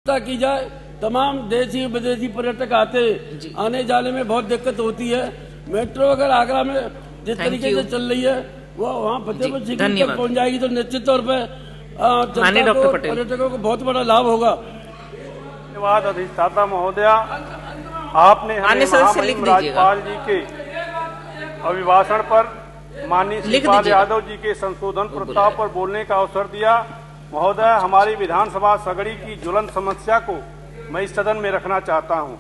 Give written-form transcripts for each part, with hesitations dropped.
की जाए। तमाम देशी विदेशी पर्यटक आते, आने जाने में बहुत दिक्कत होती है। मेट्रो अगर आगरा में जिस तरीके से चल रही है वो वहाँ फतेहपुर सीकरी तक पहुँच जाएगी तो निश्चित तौर पर जनता को, पर्यटकों को बहुत बड़ा लाभ होगा। धन्यवाद अधिष्ठाता महोदया, आपने हमें महामहिम राज्यपाल जी के अभिभाषण पर माननीय शिवपाल यादव जी के संशोधन प्रस्ताव पर बोलने का अवसर दिया। महोदय, हमारी विधानसभा सगड़ी की ज्वलंत समस्या को मैं इस सदन में रखना चाहता हूं।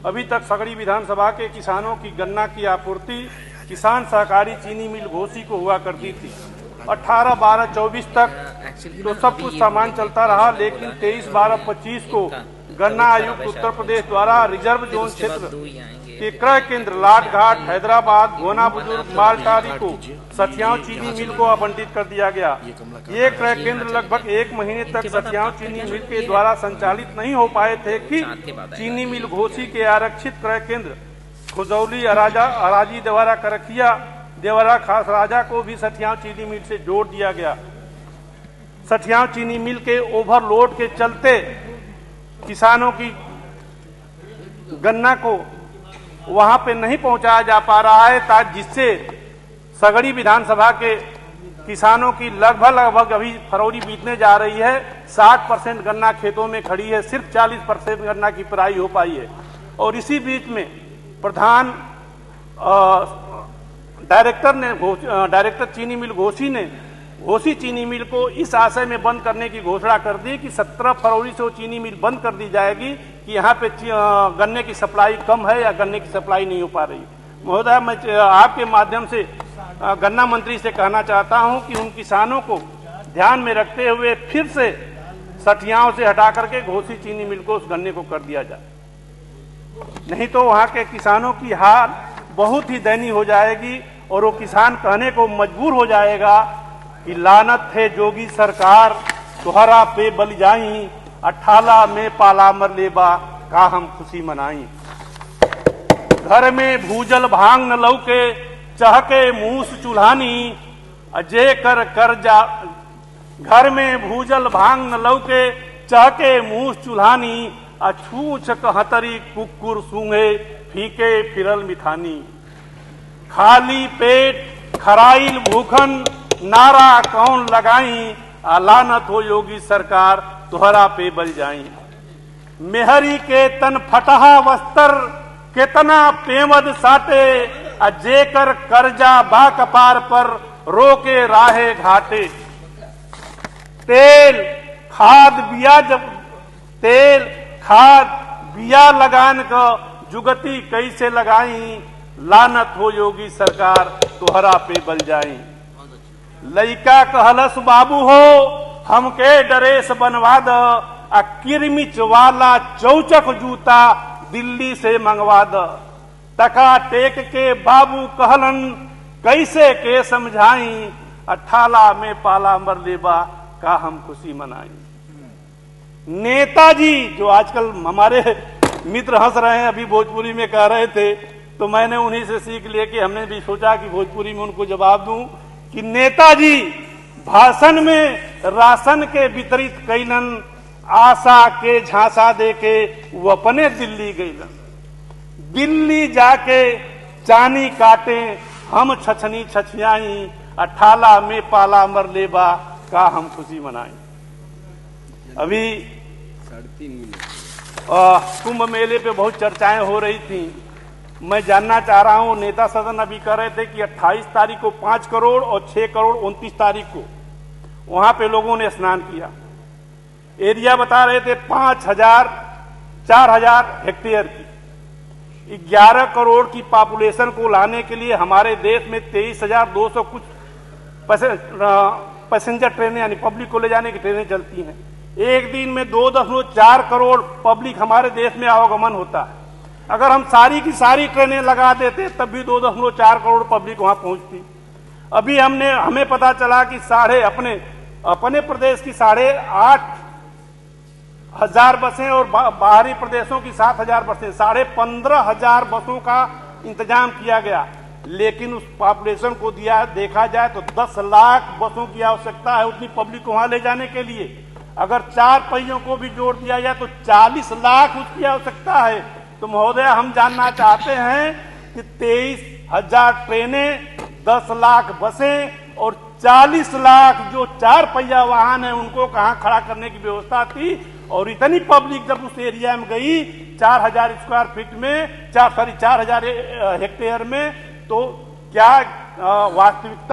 अभी तक सगड़ी विधानसभा के किसानों की गन्ना की आपूर्ति किसान सहकारी चीनी मिल घोसी को हुआ करती थी। 18-12-24 तक तो सब कुछ सामान चलता रहा, लेकिन 23-12-25 को गन्ना आयुक्त उत्तर प्रदेश द्वारा रिजर्व जोन क्षेत्र के क्रय केंद्र लाटघाट, हैदराबाद, गोना बुजुर्ग, मालटारी को सठियाव चीनी मिल को आवंटित कर दिया गया। ये क्रय केंद्र लगभग 1 महीने तक सठियाव चीनी मिल के द्वारा संचालित नहीं हो पाए थे कि चीनी मिल घोसी के आरक्षित क्रय केंद्र खुजौली, अराजी, देवरा, करखिया, देवरा, खास राजा को भी सठियाव चीनी मिल से जोड़ दिया गया। सठियाव चीनी मिल के ओवरलोड के चलते किसानों की गन्ना को वहां पे नहीं पहुंचाया जा पा रहा है, जिससे सगड़ी विधानसभा के किसानों की लगभग अभी फरवरी बीतने जा रही है, 60% गन्ना खेतों में खड़ी है, सिर्फ 40% गन्ना की पेराई हो पाई है। और इसी बीच में प्रधान डायरेक्टर चीनी मिल घोसी ने घोसी चीनी मिल को इस आशय में बंद करने की घोषणा कर दी कि 17 फरवरी से वो चीनी मिल बंद कर दी जाएगी कि यहाँ पे गन्ने की सप्लाई कम है या गन्ने की सप्लाई नहीं हो पा रही। महोदय, मैं आपके माध्यम से गन्ना मंत्री से कहना चाहता हूँ कि उन किसानों को ध्यान में रखते हुए फिर से सठियाओं से हटा करके घोसी चीनी मिल को उस गन्ने को कर दिया जाए, नहीं तो वहाँ के किसानों की हाल बहुत ही दयनीय हो जाएगी और वो किसान कहने को मजबूर हो जाएगा कि लानत है जोगी सरकार, तुहरा पे बल जाई, 18 में पाला मर लेबा, का हम खुशी मनाई। घर में भूजल भांग न लौके, चहके मूस चूल्हानी, अजय कर जा। घर में भूजल भांग न लौके, चहके मूस चूल्हानी, अछूछ कहतरी कुकुर सूंघे, फीके फिरल मिथानी। खाली पेट खराइल भूखन, नारा कौन लगाई, लानत हो योगी सरकार, तुहरा पे बल जाई। मेहरी के तन फटहा वस्त्र, कितना पेवद साटे, जेकर कर्जा बा कपार पर, रोके राहे घाटे। तेल खाद बिया लगान का जुगती कैसे लगाई, लानत हो योगी सरकार, तुहरा पे बल जाई। लइका कहलस बाबू हो, हमके ड्रेस बनवा द, किरमिच वाला चौचक जूता दिल्ली से मंगवा द। टका टेक के बाबू कहलन, कैसे के समझाई, 18 में पाला मर लेबा, का हम खुशी मनाई। नेताजी, जो आजकल हमारे मित्र हंस रहे हैं, अभी भोजपुरी में कह रहे थे, तो मैंने उन्हीं से सीख लिया कि हमने भी सोचा कि भोजपुरी में उनको जवाब दूं कि नेताजी भाषण में राशन के वितरित कैलन, आशा के झांसा दे के वो अपने दिल्ली गईलन। दिल्ली जाके चानी काटे, हम छछनी छछियाई, 18 में पाला मर लेबा, का हम खुशी मनाई। अभी कुंभ मेले पे बहुत चर्चाएं हो रही थी। मैं जानना चाह रहा हूं, नेता सदन अभी कह रहे थे कि 28 तारीख को 5 करोड़ और 6 करोड़ 29 तारीख को वहां पे लोगों ने स्नान किया। एरिया बता रहे थे 4,000 हेक्टेयर की। 11 करोड़ की पॉपुलेशन को लाने के लिए हमारे देश में 23,200 कुछ पैसेंजर ट्रेनें यानी पब्लिक को ले जाने की ट्रेनें चलती हैं। एक दिन में 2.4 करोड़ पब्लिक हमारे देश में आवागमन होता है। अगर हम सारी की सारी ट्रेनें लगा देते तब भी 2.4 करोड़ पब्लिक वहां पहुंचती। अभी हमें पता चला कि अपने प्रदेश की 8,500 बसें और बाहरी प्रदेशों की 7,000 बसें, 15,500 बसों का इंतजाम किया गया। लेकिन उस पॉपुलेशन को देखा जाए तो 10 लाख बसों की आवश्यकता है उतनी पब्लिक को वहां ले जाने के लिए। अगर 4 पहियों को भी जोड़ दिया जाए तो 40 लाख उसकी आवश्यकता है। तो महोदय हम जानना चाहते हैं कि 23,000 ट्रेनें, 10 लाख बसें और 40 लाख जो 4 पहिया वाहन है उनको कहाँ खड़ा करने की व्यवस्था थी। और इतनी पब्लिक जब उस एरिया में गई 4,000 स्क्वायर फीट में 4,000 हेक्टेयर में, तो क्या वास्तविकता